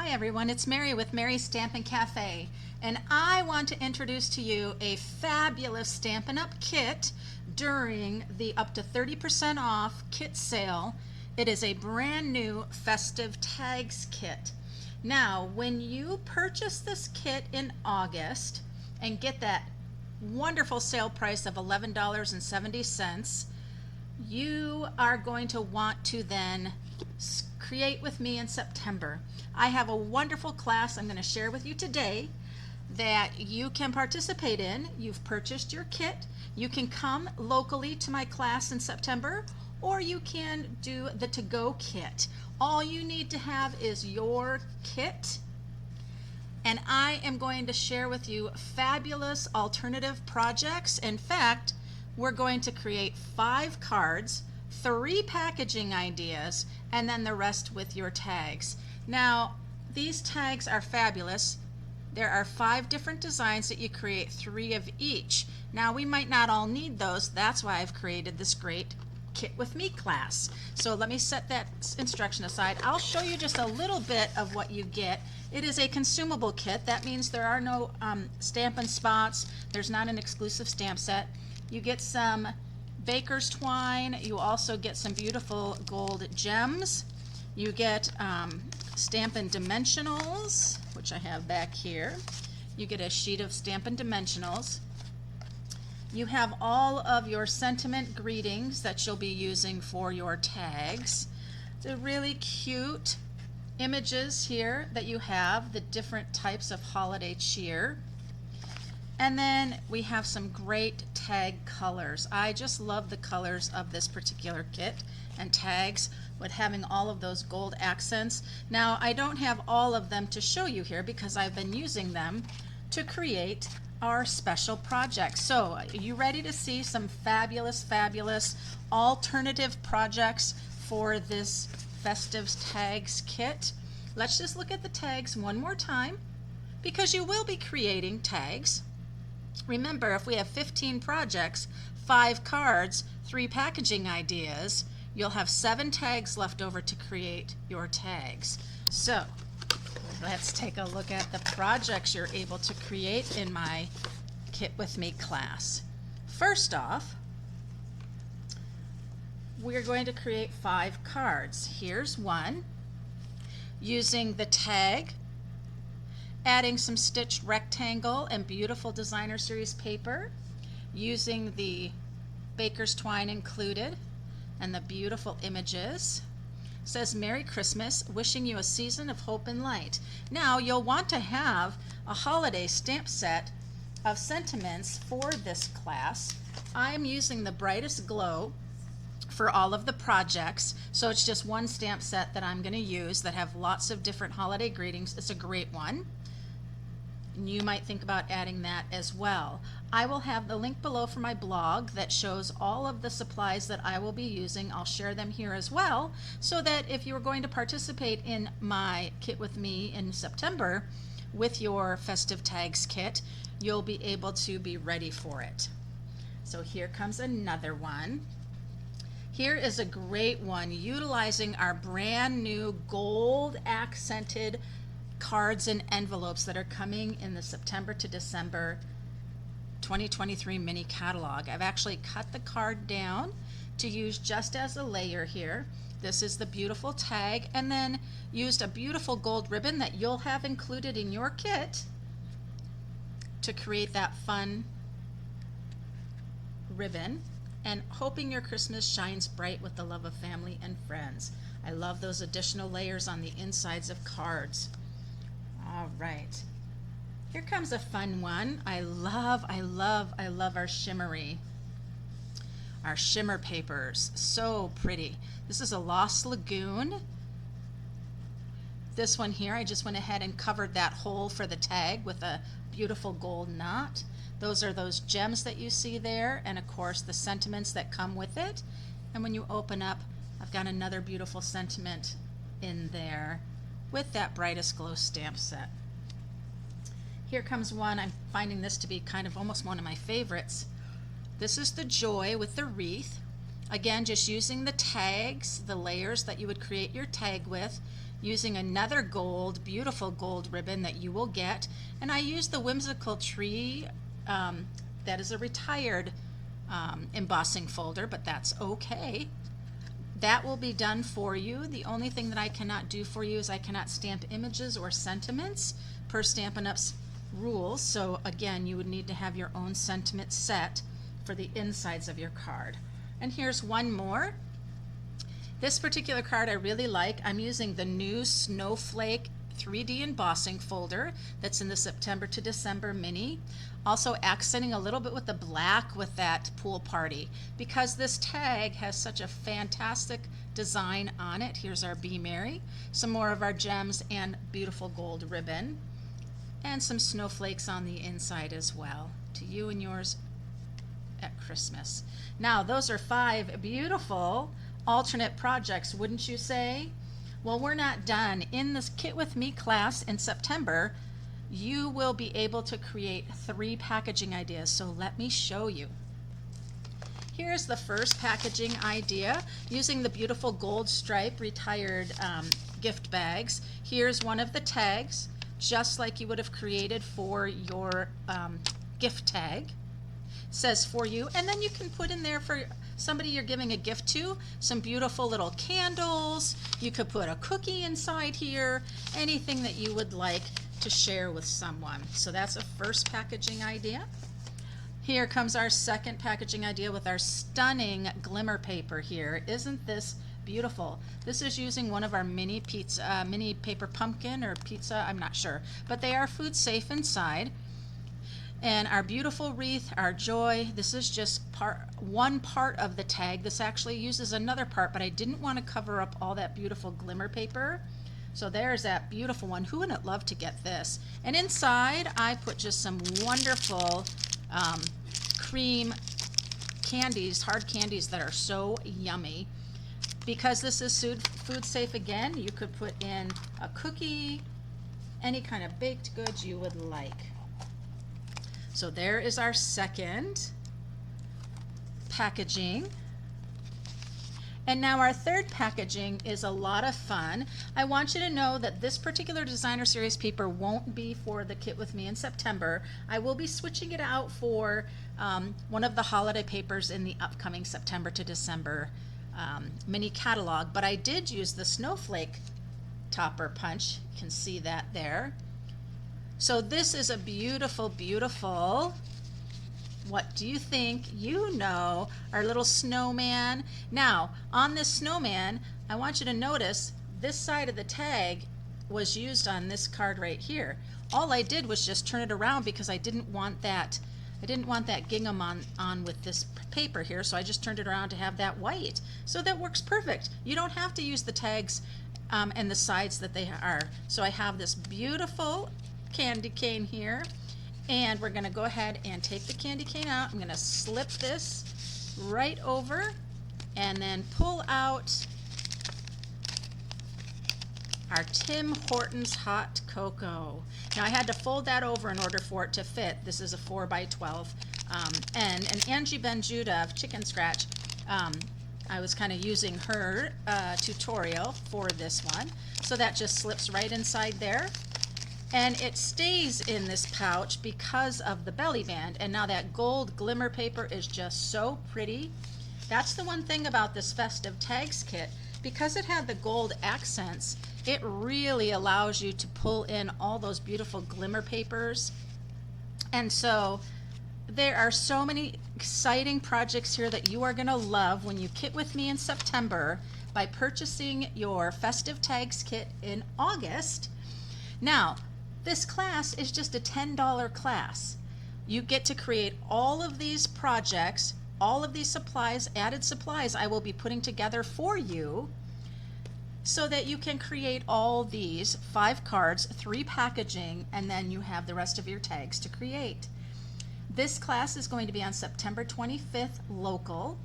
Hi everyone, it's Mary with Mary's Stampin' Cafe, and I want to introduce to you a fabulous Stampin' Up! Kit during the up to 30% off kit sale. It is a brand new Festive Tags kit. Now, when you purchase this kit in August and get that wonderful sale price of $11.70, you are going to want to then create with me in September. I have a wonderful class I'm going to share with you today that you can participate in. You've purchased your kit. You can come locally to my class in September, or you can do the to-go kit. All you need to have is your kit, and I am going to share with you fabulous alternative projects. In fact, we're going to create 5 cards, 3 packaging ideas, and then the rest with your tags. Now, these tags are fabulous. There are 5 different designs that you create, 3 of each. Now, we might not all need those. That's why I've created this great Kit with Me class. So let me set that instruction aside. I'll show you just a little bit of what you get. It is a consumable kit. That means there are no Stampin' spots. There's not an exclusive stamp set. You get some baker's twine. You also get some beautiful gold gems. You get Stampin' Dimensionals, which I have back here. You get a sheet of Stampin' Dimensionals. You have all of your sentiment greetings that you'll be using for your tags. The really cute images here that you have, the different types of holiday cheer. And then we have some great tag colors. I just love the colors of this particular kit and tags with having all of those gold accents. Now, I don't have all of them to show you here because I've been using them to create our special projects. So, are you ready to see some fabulous, fabulous alternative projects for this Festive Tags kit? Let's just look at the tags one more time, because you will be creating tags. Remember, if we have 15 projects, 5 cards, 3 packaging ideas, you'll have 7 tags left over to create your tags. So, let's take a look at the projects you're able to create in my Kit with Me class. First off, we're going to create 5 cards. Here's one, using the tag, adding some stitched rectangle and beautiful designer series paper, using the baker's twine included, and the beautiful images. It says, Merry Christmas, wishing you a season of hope and light. Now, you'll want to have a holiday stamp set of sentiments for this class. I am using the Brightest Glow for all of the projects, so it's just one stamp set that I'm going to use that have lots of different holiday greetings. It's a great one. You might think about adding that as well. I will have the link below for my blog that shows all of the supplies that I will be using. I'll share them here as well, so that if you are going to participate in my Kit with Me in September with your Festive Tags kit, you'll be able to be ready for it. So here comes another one. Here is a great one utilizing our brand new gold accented cards and envelopes that are coming in the September to December 2023 mini catalog. I've actually cut the card down to use just as a layer here. This is the beautiful tag, and then used a beautiful gold ribbon that you'll have included in your kit to create that fun ribbon, and hoping your Christmas shines bright with the love of family and friends. I love those additional layers on the insides of cards. All right, here comes a fun one. I love our shimmer papers. So pretty. This is a Lost Lagoon. This one here, I just went ahead and covered that hole for the tag with a beautiful gold knot. Those are those gems that you see there, and of course the sentiments that come with it. And when you open up, I've got another beautiful sentiment in there with that Brightest Glow stamp set. Here comes one. I'm finding this to be kind of almost one of my favorites. This is the Joy with the wreath. Again, just using the tags, the layers that you would create your tag with, using another gold, beautiful gold ribbon that you will get. And I used the whimsical tree, that is a retired embossing folder, but that's okay. That will be done for you. The only thing that I cannot do for you is I cannot stamp images or sentiments per Stampin' Up's rules. So again, you would need to have your own sentiment set for the insides of your card. And here's one more. This particular card I really like. I'm using the new Snowflake 3D embossing folder that's in the September to December mini. Also accenting a little bit with the black with that pool party, because this tag has such a fantastic design on it. Here's our Be Merry, some more of our gems and beautiful gold ribbon, and some snowflakes on the inside as well, to you and yours at Christmas. Now those are 5 beautiful alternate projects, wouldn't you say? Well, we're not done. In this Kit With Me class in September, you will be able to create 3 packaging ideas. So let me show you. Here's the first packaging idea using the beautiful gold stripe retired gift bags. Here's one of the tags, just like you would have created for your gift tag. It says for you, and then you can put in there for somebody you're giving a gift to some beautiful little candles. You could put a cookie inside here, anything that you would like to share with someone. So that's a first packaging idea. Here comes our second packaging idea with our stunning glimmer paper here. Isn't this beautiful? This is using one of our mini paper pumpkin or pizza, I'm not sure, but they are food safe inside. And our beautiful wreath, our joy, this is just one part of the tag. This actually uses another part, but I didn't want to cover up all that beautiful glimmer paper. So there's that beautiful one. Who wouldn't love to get this? And inside, I put just some wonderful cream candies, hard candies that are so yummy. Because this is food safe again, you could put in a cookie, any kind of baked goods you would like. So there is our second packaging. And now our third packaging is a lot of fun. I want you to know that this particular designer series paper won't be for the Kit With Me in September. I will be switching it out for one of the holiday papers in the upcoming September to December mini catalog, but I did use the snowflake topper punch. You can see that there. So this is a beautiful, beautiful, what do you think? You know, our little snowman. Now, on this snowman, I want you to notice this side of the tag was used on this card right here. All I did was just turn it around because I didn't want that gingham on with this paper here, so I just turned it around to have that white. So that works perfect. You don't have to use the tags and the sides that they are. So I have this beautiful candy cane here, and we're going to go ahead and take the candy cane out. I'm going to slip this right over and then pull out our Tim Hortons hot cocoa. Now I had to fold that over in order for it to fit. This is a 4x12 and Angie Benjuda of Chicken Scratch. I was kind of using her tutorial for this one. So that just slips right inside there. And it stays in this pouch because of the belly band. And now that gold glimmer paper is just so pretty. That's the one thing about this Festive Tags kit. Because it had the gold accents, it really allows you to pull in all those beautiful glimmer papers. And so there are so many exciting projects here that you are going to love when you kit with me in September by purchasing your Festive Tags kit in August. Now, this class is just a $10 class. You get to create all of these projects, all of these supplies, added supplies I will be putting together for you so that you can create all these 5 cards, 3 packaging, and then you have the rest of your tags to create. This class is going to be on September 25th local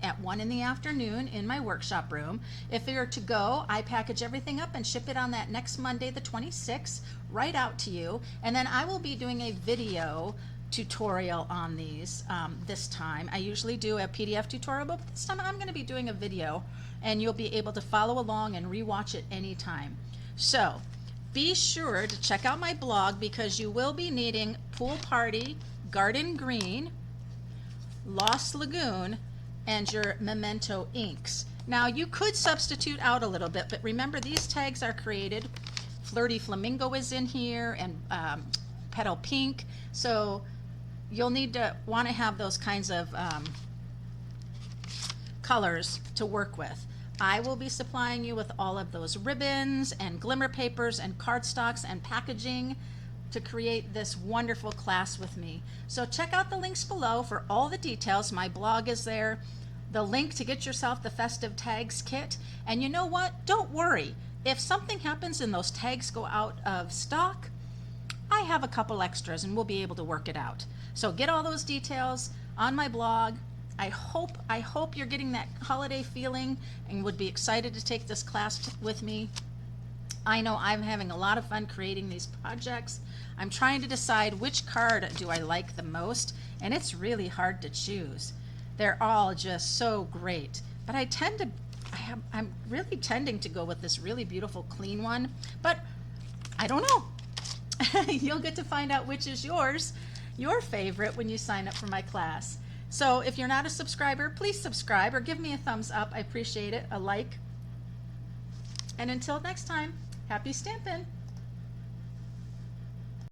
at 1 in the afternoon in my workshop room. If you're to go, I package everything up and ship it on that next Monday, the 26th, right out to you. And then I will be doing a video tutorial on these this time. I usually do a PDF tutorial, but this time I'm going to be doing a video, and you'll be able to follow along and rewatch it anytime. So be sure to check out my blog, because you will be needing Pool Party, Garden Green, Lost Lagoon, and your Memento inks. Now you could substitute out a little bit, but remember these tags are created. Flirty Flamingo is in here, and Petal Pink, so you'll want to have those kinds of colors to work with. I will be supplying you with all of those ribbons and glimmer papers and cardstocks and packaging to create this wonderful class with me. So check out the links below for all the details. My blog is there, the link to get yourself the Festive Tags kit. And you know what? Don't worry. If something happens and those tags go out of stock, I have a couple extras and we'll be able to work it out. So get all those details on my blog. I hope you're getting that holiday feeling and would be excited to take this class with me. I know I'm having a lot of fun creating these projects. I'm trying to decide which card do I like the most, and it's really hard to choose. They're all just so great, but I'm really tending to go with this really beautiful clean one, but I don't know. You'll get to find out which is your favorite, when you sign up for my class. So if you're not a subscriber, please subscribe or give me a thumbs up. I appreciate it, a like. And until next time, happy stampin'!